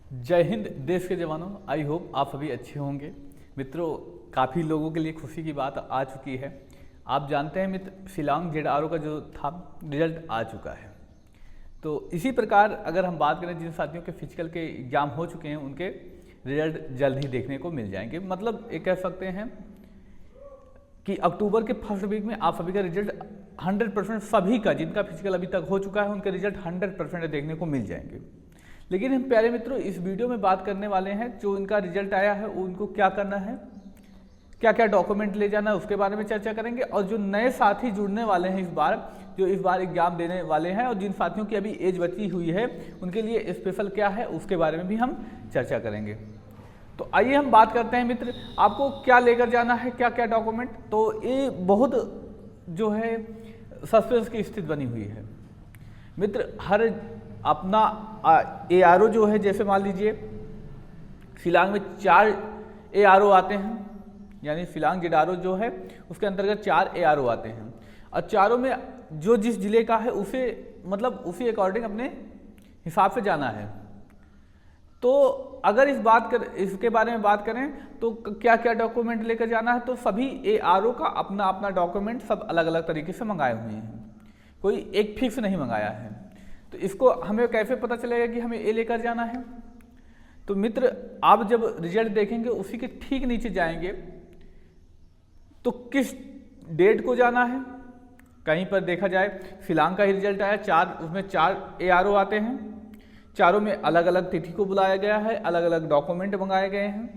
जय हिंद देश के जवानों। आई होप आप सभी अच्छे होंगे। मित्रों, काफ़ी लोगों के लिए खुशी की बात आ चुकी है। आप जानते हैं मित्र, शिलांग जेडआरओ का जो था रिजल्ट आ चुका है। तो इसी प्रकार अगर हम बात करें, जिन साथियों के फिजिकल के एग्जाम हो चुके हैं उनके रिजल्ट जल्द ही देखने को मिल जाएंगे। मतलब ये कह सकते हैं कि अक्टूबर के फर्स्ट वीक में आप सभी का रिजल्ट 100% सभी का, जिनका फिजिकल अभी तक हो चुका है उनके रिजल्ट 100% देखने को मिल जाएंगे। लेकिन हम प्यारे मित्रों इस वीडियो में बात करने वाले हैं जो इनका रिजल्ट आया है उनको क्या करना है, क्या क्या डॉक्यूमेंट ले जाना है, उसके बारे में चर्चा करेंगे। और जो नए साथी जुड़ने वाले हैं जो इस बार एग्जाम देने वाले हैं और जिन साथियों की अभी एज बची हुई है उनके लिए स्पेशल क्या है उसके बारे में भी हम चर्चा करेंगे। तो आइए हम बात करते हैं मित्र, आपको क्या लेकर जाना है, क्या क्या डॉक्यूमेंट। तो ये बहुत जो है सस्पेंस की स्थिति बनी हुई है मित्र। हर अपना ARO जो है, जैसे मान लीजिए शिलांग में 4 ARO आते हैं, यानी शिलांग जेडआरओ जो है उसके अंतर्गत 4 ARO आते हैं और चारों में जो जिस जिले का है उसे मतलब उसी अकॉर्डिंग अपने हिसाब से जाना है। तो अगर इसके बारे में बात करें तो क्या क्या डॉक्यूमेंट लेकर जाना है, तो सभी ARO का अपना अपना डॉक्यूमेंट सब अलग अलग तरीके से मंगाए हुए हैं, कोई एक फिक्स नहीं मंगाया है। तो इसको हमें कैसे पता चलेगा कि हमें ये लेकर जाना है। तो मित्र आप जब रिजल्ट देखेंगे उसी के ठीक नीचे जाएंगे तो किस डेट को जाना है। कहीं पर देखा जाए शिलांग का ही रिजल्ट आया, उसमें 4 ARO आते हैं, चारों में अलग अलग तिथि को बुलाया गया है, अलग अलग डॉक्यूमेंट मंगाए गए हैं।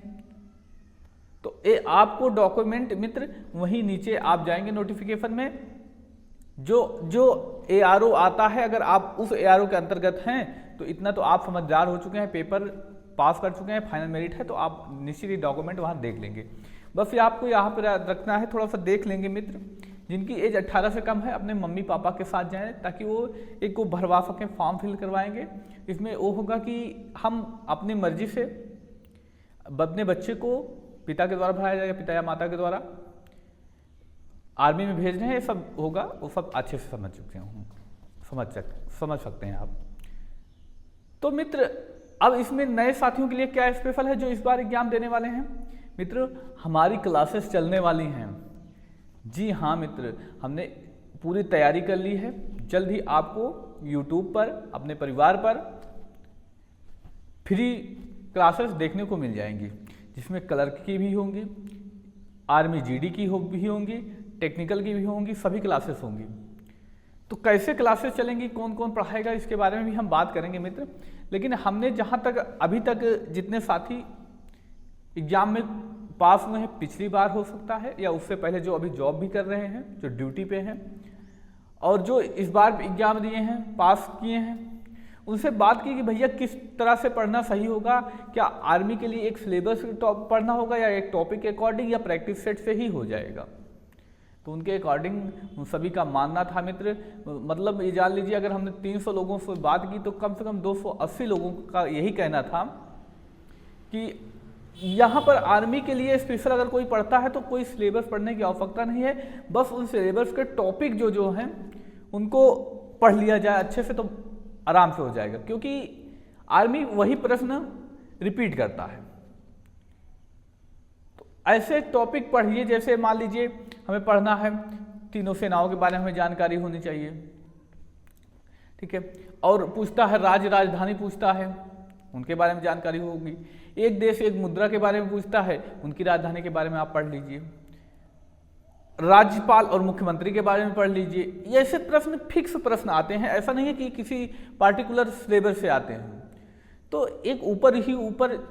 तो ये आपको डॉक्यूमेंट मित्र वहीं नीचे आप जाएंगे नोटिफिकेशन में, जो ARO आता है, अगर आप उस ARO के अंतर्गत हैं तो इतना तो आप समझदार हो चुके हैं, पेपर पास कर चुके हैं, फाइनल मेरिट है, तो आप निश्चित ही डॉक्यूमेंट वहां देख लेंगे। बस ये आपको यहाँ पर रखना है, थोड़ा सा देख लेंगे मित्र। जिनकी एज 18 से कम है अपने मम्मी पापा के साथ जाएं ताकि वो एक को भरवा सकें, फॉर्म फिल करवाएंगे। इसमें वो होगा कि हम अपनी मर्जी से अपने बच्चे को पिता के द्वारा भराया जाएगा, पिता या माता के द्वारा आर्मी में भेज रहे हैं, ये सब होगा, वो सब अच्छे से समझ चुके हूँ, समझ सकते हैं आप। तो मित्र अब इसमें नए साथियों के लिए क्या स्पेशल है जो इस बार एग्जाम देने वाले हैं। मित्र हमारी क्लासेस चलने वाली हैं। जी हाँ मित्र, हमने पूरी तैयारी कर ली है। जल्द ही आपको YouTube पर अपने परिवार पर फ्री क्लासेस देखने को मिल जाएंगी, जिसमें क्लर्क की भी होंगी, आर्मी GD की भी होंगी, टेक्निकल की भी होंगी, सभी क्लासेस होंगी। तो कैसे क्लासेस चलेंगी, कौन कौन पढ़ाएगा, इसके बारे में भी हम बात करेंगे मित्र। लेकिन हमने जहाँ तक अभी तक जितने साथी एग्जाम में पास हुए हैं, पिछली बार हो सकता है या उससे पहले जो अभी जॉब भी कर रहे हैं, जो ड्यूटी पे हैं और जो इस बार एग्जाम दिए हैं, पास किए हैं, उनसे बात की कि भैया किस तरह से पढ़ना सही होगा, क्या आर्मी के लिए एक सिलेबस पढ़ना होगा या एक टॉपिक के अकॉर्डिंग या प्रैक्टिस सेट से ही हो जाएगा। तो उनके अकॉर्डिंग सभी का मानना था मित्र। मतलब ये जान लीजिए, अगर हमने 300 लोगों से बात की तो कम से कम 280 लोगों का यही कहना था कि यहाँ पर आर्मी के लिए स्पेशल अगर कोई पढ़ता है तो कोई सिलेबस पढ़ने की आवश्यकता नहीं है, बस उन सिलेबस के टॉपिक जो हैं उनको पढ़ लिया जाए अच्छे से तो आराम से हो जाएगा, क्योंकि आर्मी वही प्रश्न रिपीट करता है। तो ऐसे टॉपिक पढ़िए, जैसे मान लीजिए हमें पढ़ना है तीनों सेनाओं के बारे में हमें जानकारी होनी चाहिए, ठीक है। और पूछता है राज्य राजधानी पूछता है, उनके बारे में जानकारी होगी। एक देश एक मुद्रा के बारे में पूछता है, उनकी राजधानी के बारे में आप पढ़ लीजिए। राज्यपाल और मुख्यमंत्री के बारे में पढ़ लीजिए। ये ऐसे प्रश्न फिक्स प्रश्न आते हैं, ऐसा नहीं है कि किसी पार्टिकुलर सिलेबस से आते हैं। तो एक ऊपर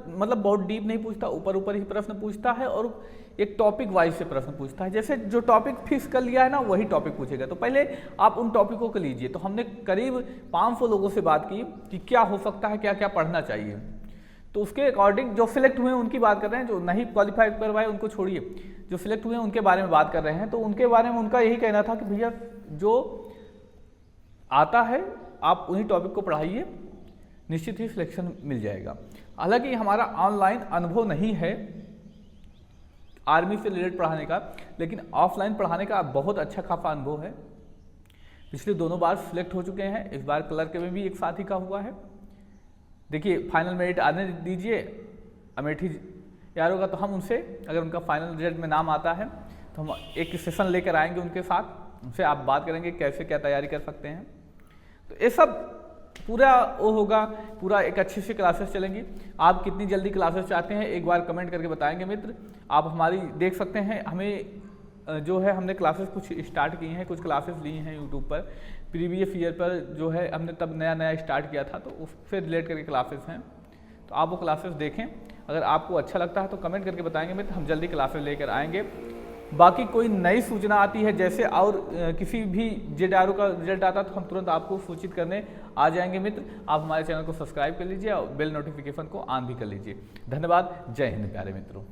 मतलब बहुत डीप नहीं पूछता, ऊपर ही प्रश्न पूछता है और एक टॉपिक वाइज से प्रश्न पूछता है। जैसे जो टॉपिक फिक्स कर लिया है ना वही टॉपिक पूछेगा, तो पहले आप उन टॉपिकों को लीजिए। तो हमने करीब 500 लोगों से बात की कि क्या हो सकता है, क्या क्या पढ़ना चाहिए। तो उसके अकॉर्डिंग जो सिलेक्ट हुए हैं उनकी बात कर रहे हैं, जो नहीं क्वालिफाई करवाए उनको छोड़िए, जो सिलेक्ट हुए हैं उनके बारे में बात कर रहे हैं। तो उनके बारे में उनका यही कहना था कि भैया जो आता है आप उन्हीं टॉपिक को पढ़ाइए, निश्चित ही सिलेक्शन मिल जाएगा। हालांकि हमारा ऑनलाइन अनुभव नहीं है आर्मी से रिलेटेड पढ़ाने का, लेकिन ऑफलाइन पढ़ाने का बहुत अच्छा खासा अनुभव है। पिछले दोनों बार सिलेक्ट हो चुके हैं, इस बार क्लर्क में भी एक साथी का हुआ है। देखिए फाइनल मेरिट आने दीजिए अमेठी यारों का, तो हम उनसे अगर उनका फाइनल रिजल्ट में नाम आता है तो हम एक सेशन लेकर आएंगे उनके साथ, उनसे आप बात करेंगे कैसे क्या तैयारी कर सकते हैं। तो ये सब पूरा वो होगा, पूरा एक अच्छी सी क्लासेस चलेंगी। आप कितनी जल्दी क्लासेस चाहते हैं एक बार कमेंट करके बताएंगे मित्र। आप हमारी देख सकते हैं, हमें जो है हमने क्लासेस कुछ स्टार्ट की हैं, कुछ क्लासेस ली हैं यूट्यूब पर, प्रीवियस ईयर पर जो है हमने तब नया नया स्टार्ट किया था, तो उससे रिलेट करके क्लासेस हैं, तो आप वो क्लासेस देखें। अगर आपको अच्छा लगता है तो कमेंट करके बताएंगे मित्र, हम जल्दी क्लासेस लेकर आएंगे। बाकी कोई नई सूचना आती है जैसे और किसी भी जेडआरओ का रिजल्ट आता है तो हम तुरंत आपको सूचित करने आ जाएंगे मित्र। आप हमारे चैनल को सब्सक्राइब कर लीजिए और बेल नोटिफिकेशन को ऑन भी कर लीजिए। धन्यवाद, जय हिंद प्यारे मित्रों।